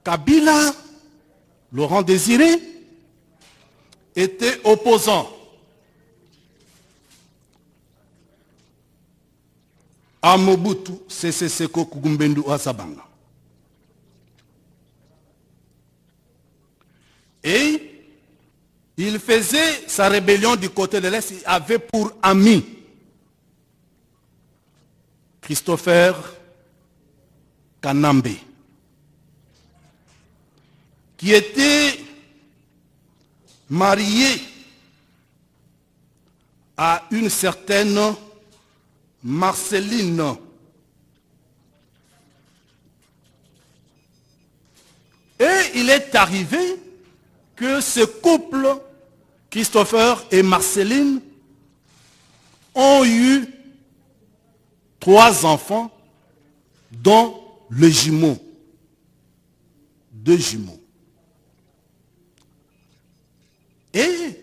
Kabila, Laurent Désiré, était opposant à Mobutu Sese Seko Kugumbendu Oasabanga. Et il faisait sa rébellion du côté de l'Est, il avait pour ami Christopher Kanambe, qui était marié à une certaine Marceline. Et il est arrivé que ce couple, Christopher et Marceline, ont eu 3 enfants, dont le jumeau, 2 jumeaux. Et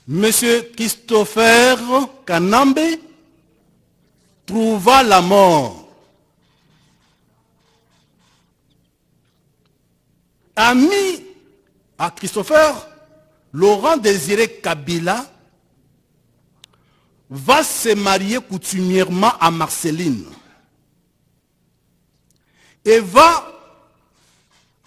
M. Christopher Kanambe trouva la mort. Ami à Christopher, Laurent Désiré Kabila va se marier coutumièrement à Marceline et va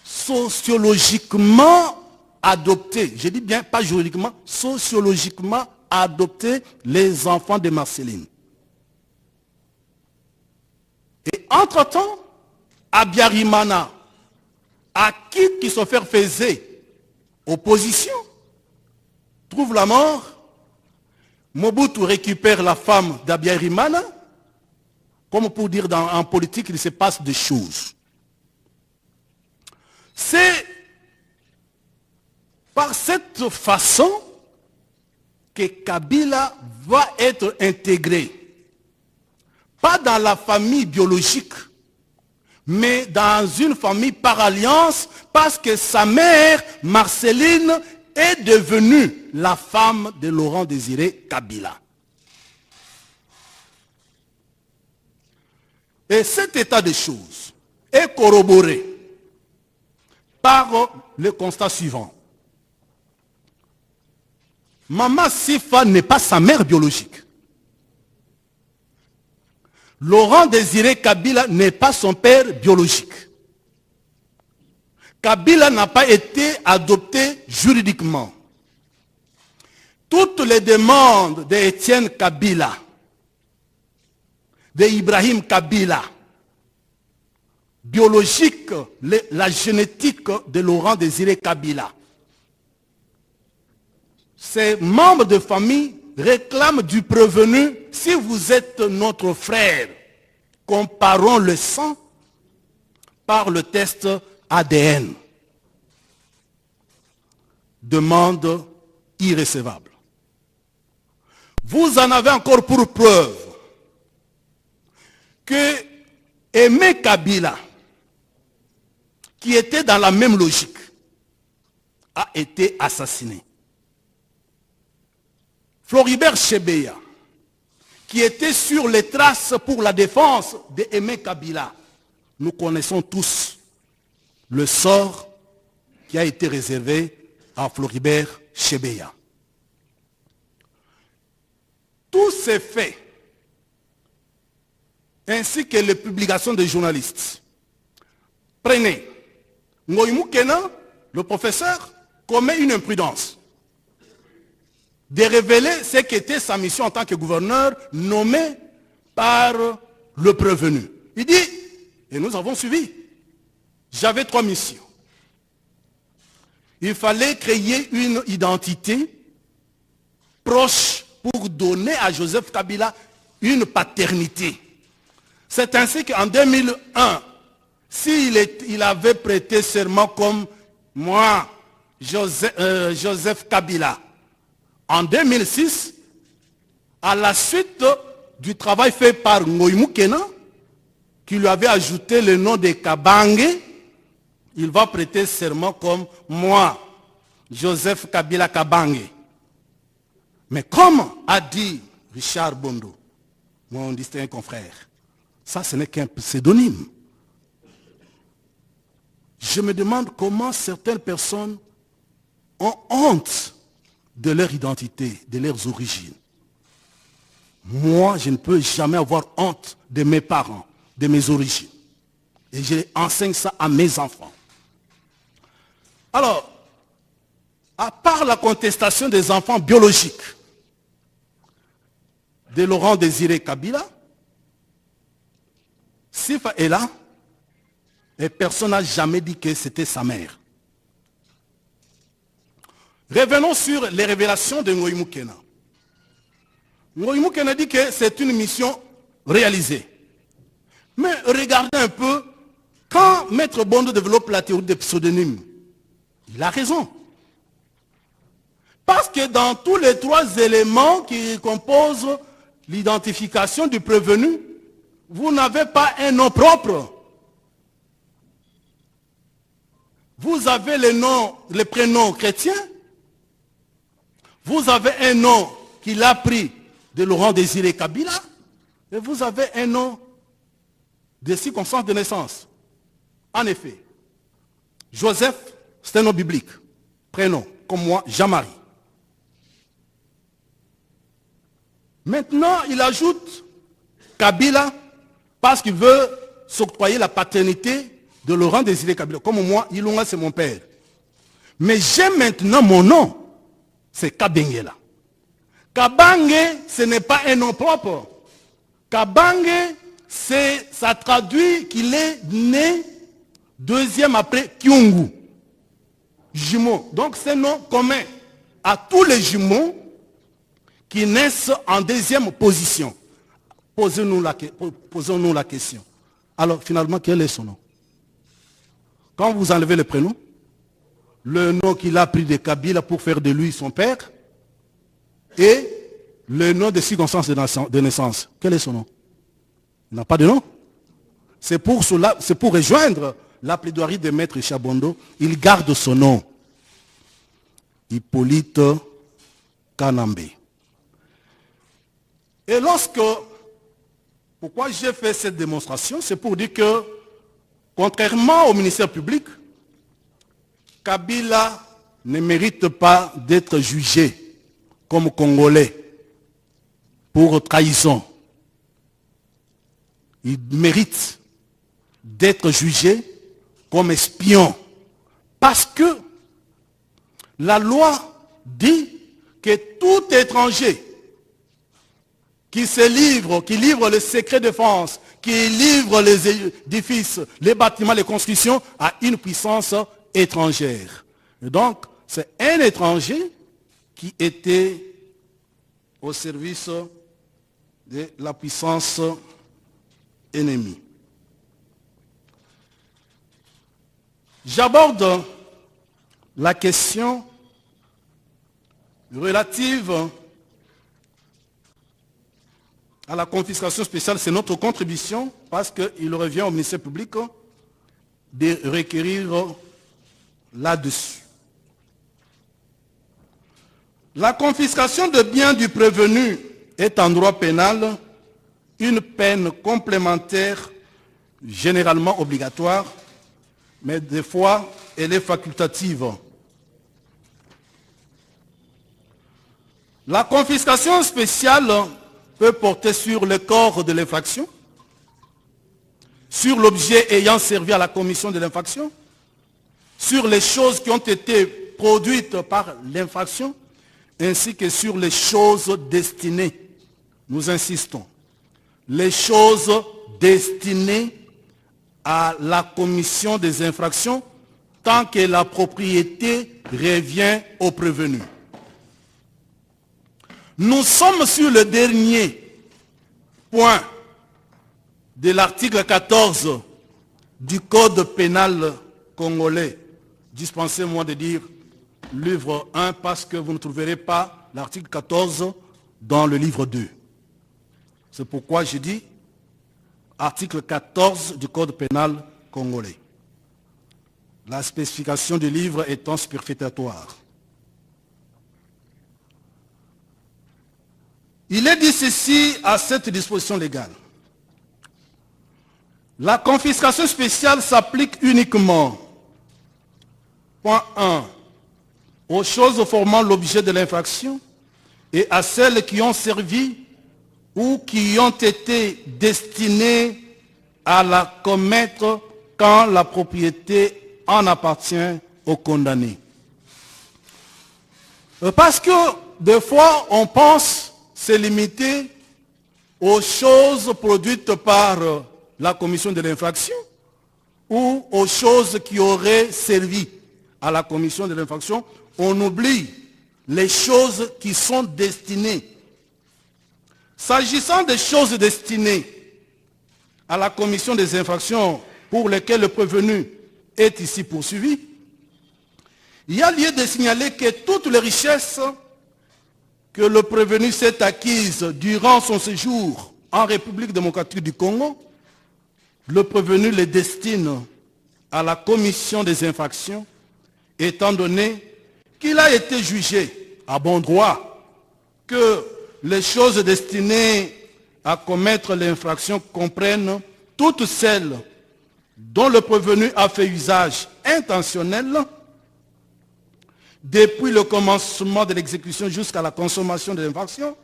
sociologiquement adopter, je dis bien pas juridiquement, sociologiquement adopter les enfants de Marceline. Et entre-temps, Abiyarimana, à qui Christopher faisait opposition, trouve la mort. Mobutu récupère la femme d'Abiyarimana. Comme pour dire en politique, il se passe des choses. C'est par cette façon que Kabila va être intégré, pas dans la famille biologique, mais dans une famille par alliance, parce que sa mère, Marceline, est devenue la femme de Laurent Désiré Kabila. Et cet état de choses est corroboré par le constat suivant. Maman Sifa n'est pas sa mère biologique. Laurent Désiré Kabila n'est pas son père biologique. Kabila n'a pas été adopté juridiquement. Toutes les demandes d'Étienne Kabila, d'Ibrahim Kabila, biologique, la génétique de Laurent Désiré Kabila, ces membres de famille réclament du prévenu, si vous êtes notre frère, comparons le sang par le test ADN. Demande irrécevable. Vous en avez encore pour preuve que Aimé Kabila, qui était dans la même logique, a été assassiné. Floribert Chebeya, qui était sur les traces pour la défense d'Aimé Kabila, nous connaissons tous le sort qui a été réservé à Floribert Chebeya. Tous ces faits, ainsi que les publications des journalistes, prenez Ngoïmou Kena, le professeur, commet une imprudence de révéler ce qu'était sa mission en tant que gouverneur nommé par le prévenu. Il dit, et nous avons suivi, j'avais 3 missions. Il fallait créer une identité proche pour donner à Joseph Kabila une paternité. C'est ainsi qu'en 2001, s'il avait prêté serment comme moi, Joseph Kabila, en 2006, à la suite du travail fait par Ngoïmou Kena, qui lui avait ajouté le nom de Kabange, il va prêter serment comme moi, Joseph Kabila Kabange. Mais comme a dit Richard Bondo, mon distingué confrère, ça ce n'est qu'un pseudonyme. Je me demande comment certaines personnes ont honte de leur identité, de leurs origines. Moi, je ne peux jamais avoir honte de mes parents, de mes origines. Et j'enseigne ça à mes enfants. Alors, à part la contestation des enfants biologiques de Laurent Désiré Kabila, Sifa est là, et personne n'a jamais dit que c'était sa mère. Revenons sur les révélations de Ngoï Moukena. Ngoï Moukena dit que c'est une mission réalisée. Mais regardez un peu, quand Maître Bondo développe la théorie des pseudonymes, il a raison. Parce que dans tous les trois éléments qui composent l'identification du prévenu, vous n'avez pas un nom propre. Vous avez le prénom chrétien. Vous avez un nom qu'il a pris de Laurent Désiré Kabila. Et vous avez un nom de circonstance de naissance. En effet, Joseph, c'est un nom biblique. Prénom, comme moi, Jean-Marie. Maintenant, il ajoute Kabila parce qu'il veut s'octroyer la paternité de Laurent Désiré Kabila. Comme moi, Ilunga, c'est mon père. Mais j'ai maintenant mon nom. C'est Kabengela. Kabange, ce n'est pas un nom propre. Kabange, ça traduit qu'il est né deuxième après Kyungu. Jumeau. Donc c'est un nom commun à tous les jumeaux qui naissent en deuxième position. Posons-nous la question. Alors finalement, quel est son nom? Quand vous enlevez le prénom, le nom qu'il a pris de Kabila pour faire de lui son père, et le nom de circonstance de naissance, quel est son nom? Il n'a pas de nom. C'est pour rejoindre la plaidoirie de Maître Chabondo, il garde son nom. Hippolyte Kanambe. Et pourquoi j'ai fait cette démonstration, c'est pour dire que, contrairement au ministère public, Kabila ne mérite pas d'être jugé comme Congolais pour trahison. Il mérite d'être jugé comme espion. Parce que la loi dit que tout étranger qui livre les secrets de défense, qui livre les édifices, les bâtiments, les constructions à une puissance étrangère. Et donc, c'est un étranger qui était au service de la puissance ennemie. J'aborde la question relative à la confiscation spéciale. C'est notre contribution parce qu'il revient au ministère public de requérir là-dessus. La confiscation de biens du prévenu est en droit pénal une peine complémentaire généralement obligatoire, mais des fois elle est facultative. La confiscation spéciale peut porter sur le corps de l'infraction, sur l'objet ayant servi à la commission de l'infraction, sur les choses qui ont été produites par l'infraction, ainsi que sur les choses destinées. Nous insistons. Les choses destinées à la commission des infractions tant que la propriété revient au prévenu. Nous sommes sur le dernier point de l'article 14 du Code pénal congolais. Dispensez-moi de dire livre 1 parce que vous ne trouverez pas l'article 14 dans le livre 2. C'est pourquoi je dis article 14 du Code pénal congolais. La spécification du livre étant superfétatoire. Il est dit ceci à cette disposition légale. La confiscation spéciale s'applique uniquement Point 1. Aux choses formant l'objet de l'infraction et à celles qui ont servi ou qui ont été destinées à la commettre quand la propriété en appartient au condamné. Parce que des fois, on pense se limiter aux choses produites par la commission de l'infraction ou aux choses qui auraient servi à la commission de l'infraction. On oublie les choses qui sont destinées. S'agissant des choses destinées à la commission des infractions pour lesquelles le prévenu est ici poursuivi, il y a lieu de signaler que toutes les richesses que le prévenu s'est acquises durant son séjour en République démocratique du Congo, le prévenu les destine à la commission des infractions, étant donné qu'il a été jugé à bon droit que les choses destinées à commettre l'infraction comprennent toutes celles dont le prévenu a fait usage intentionnel depuis le commencement de l'exécution jusqu'à la consommation de l'infraction,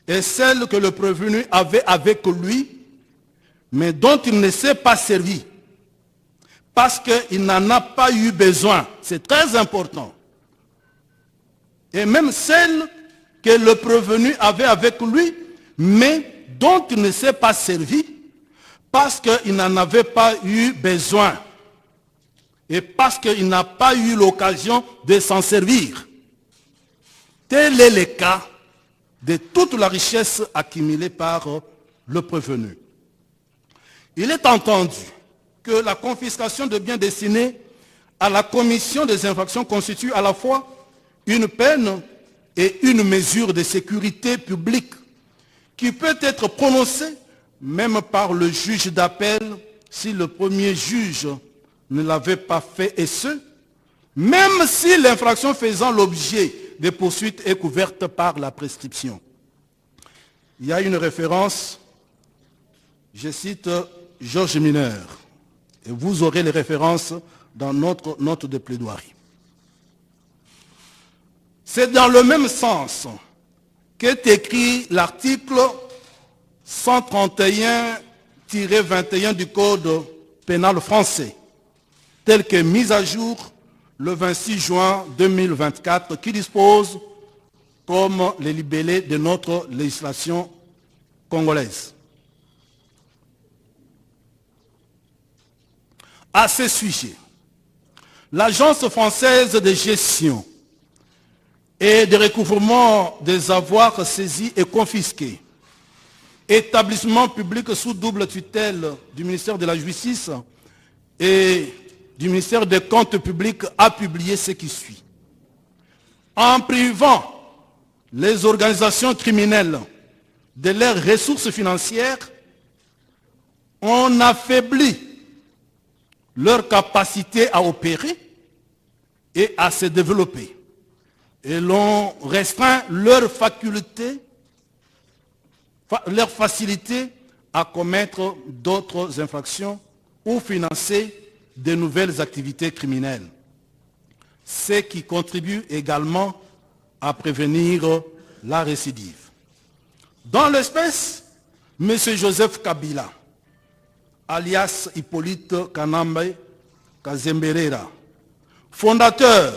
et celles que le prévenu avait avec lui, mais dont il ne s'est pas servi, parce qu'il n'en a pas eu besoin. C'est très important. Et même celles que le prévenu avait avec lui, mais dont il ne s'est pas servi, parce qu'il n'en avait pas eu besoin. Et parce qu'il n'a pas eu l'occasion de s'en servir. Tel est le cas de toute la richesse accumulée par le prévenu. Il est entendu que la confiscation de biens destinés à la commission des infractions constitue à la fois une peine et une mesure de sécurité publique qui peut être prononcée même par le juge d'appel si le premier juge ne l'avait pas fait, et ce, même si l'infraction faisant l'objet des poursuites est couverte par la prescription. Il y a une référence, je cite Georges Mineur, et vous aurez les références dans notre note de plaidoirie. C'est dans le même sens qu'est écrit l'article 131-21 du Code pénal français, tel que mis à jour le 26 juin 2024, qui dispose comme les libellés de notre législation congolaise. À ce sujet, l'Agence française de gestion et de recouvrement des avoirs saisis et confisqués, établissement public sous double tutelle du ministère de la Justice et du ministère des Comptes publics, a publié ce qui suit. En privant les organisations criminelles de leurs ressources financières, on affaiblit leur capacité à opérer et à se développer. Et l'on restreint leur facilité à commettre d'autres infractions ou financer de nouvelles activités criminelles. Ce qui contribue également à prévenir la récidive. Dans l'espèce, M. Joseph Kabila, alias Hippolyte Kanambe Kazemberera, fondateur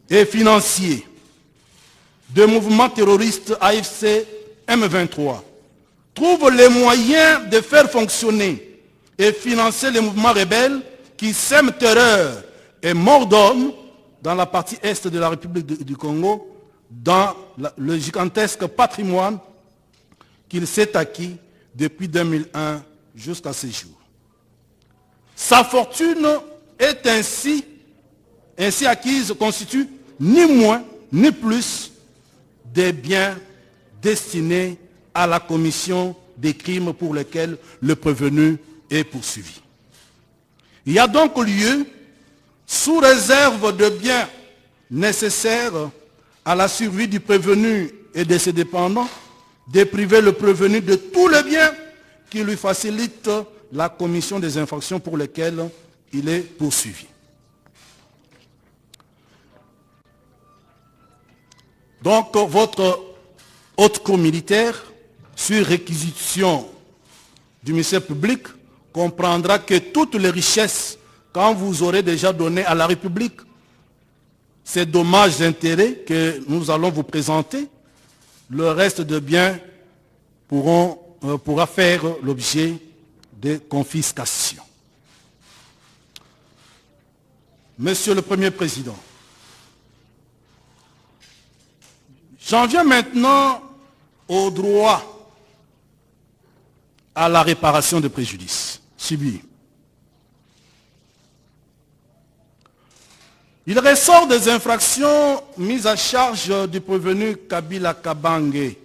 et financier du mouvement terroriste AFC M23, trouve les moyens de faire fonctionner et financer les mouvements rebelles qui sèment terreur et mort d'hommes dans la partie est de la République du Congo, dans le gigantesque patrimoine qu'il s'est acquis depuis 2001 jusqu'à ce jour. Sa fortune est ainsi acquise constitue ni moins ni plus des biens destinés à la commission des crimes pour lesquels le prévenu est poursuivi. Il y a donc lieu, sous réserve de biens nécessaires à la survie du prévenu et de ses dépendants, de priver le prévenu de tous les biens qui lui facilitent la commission des infractions pour lesquelles il est poursuivi. Donc, votre haute cour militaire, sur réquisition du ministère public, comprendra que toutes les richesses, quand vous aurez déjà donné à la République, ces dommages d'intérêt que nous allons vous présenter, le reste de biens pourra faire l'objet de confiscation. Monsieur le Premier Président, j'en viens maintenant au droit à la réparation de préjudices subis. Il ressort des infractions mises à charge du prévenu Kabila Kabange,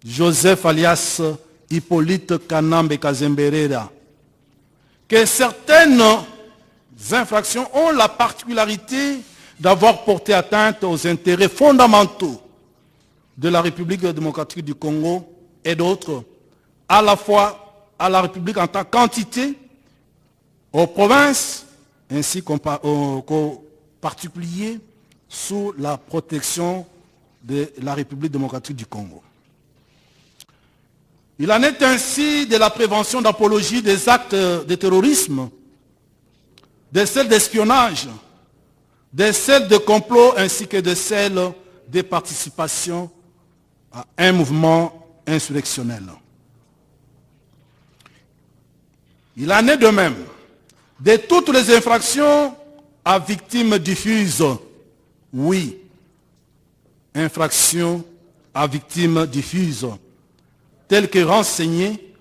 Joseph alias Hippolyte Kanambe Kazemberera, que certaines infractions ont la particularité d'avoir porté atteinte aux intérêts fondamentaux de la République démocratique du Congo et d'autres, à la fois à la République en tant qu'entité, aux provinces, ainsi qu'aux particuliers sous la protection de la République démocratique du Congo. Il en est ainsi de la prévention d'apologie des actes de terrorisme, de celles d'espionnage, de celles de complot ainsi que de celles de participation à un mouvement insurrectionnel. Il en est de même de toutes les infractions à victimes diffuses. Oui, infractions à victimes diffuses, telles que renseignées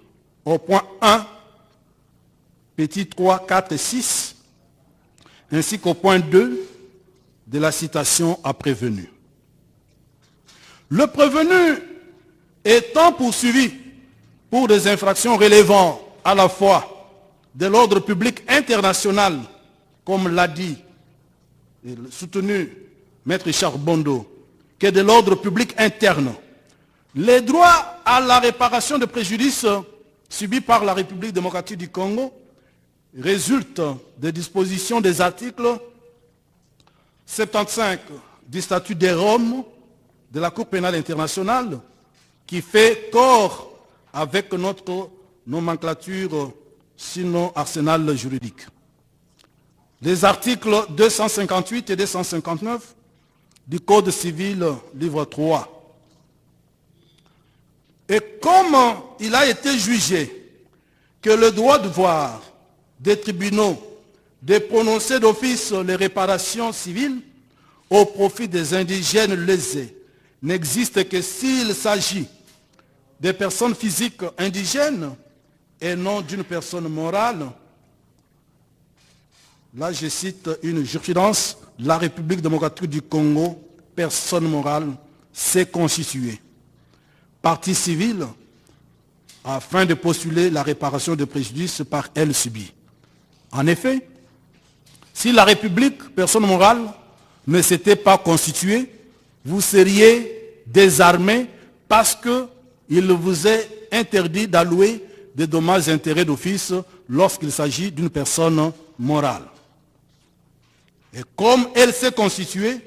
au point 1, petit 3, 4 et 6, ainsi qu'au point 2 de la citation à prévenu. Le prévenu étant poursuivi pour des infractions relevant à la fois de l'ordre public international, comme l'a dit et soutenu Maître Richard Bondo, que de l'ordre public interne, les droits à la réparation de préjudices subis par la République démocratique du Congo résultent des dispositions des articles 75 du statut de Rome de la Cour pénale internationale, qui fait corps avec notre nomenclature, sinon arsenal juridique. Les articles 258 et 259 du Code civil, livre 3. Et comme il a été jugé que le droit de voir des tribunaux de prononcer d'office les réparations civiles au profit des indigènes lésés n'existe que s'il s'agit des personnes physiques indigènes et non d'une personne morale. Là, je cite une jurisprudence, la République démocratique du Congo, personne morale, s'est constituée partie civile afin de postuler la réparation de préjudices par elle subie. En effet, si la République, personne morale, ne s'était pas constituée, vous seriez désarmés parce qu'il vous est interdit d'allouer des dommages et intérêts d'office lorsqu'il s'agit d'une personne morale. Et comme elle s'est constituée,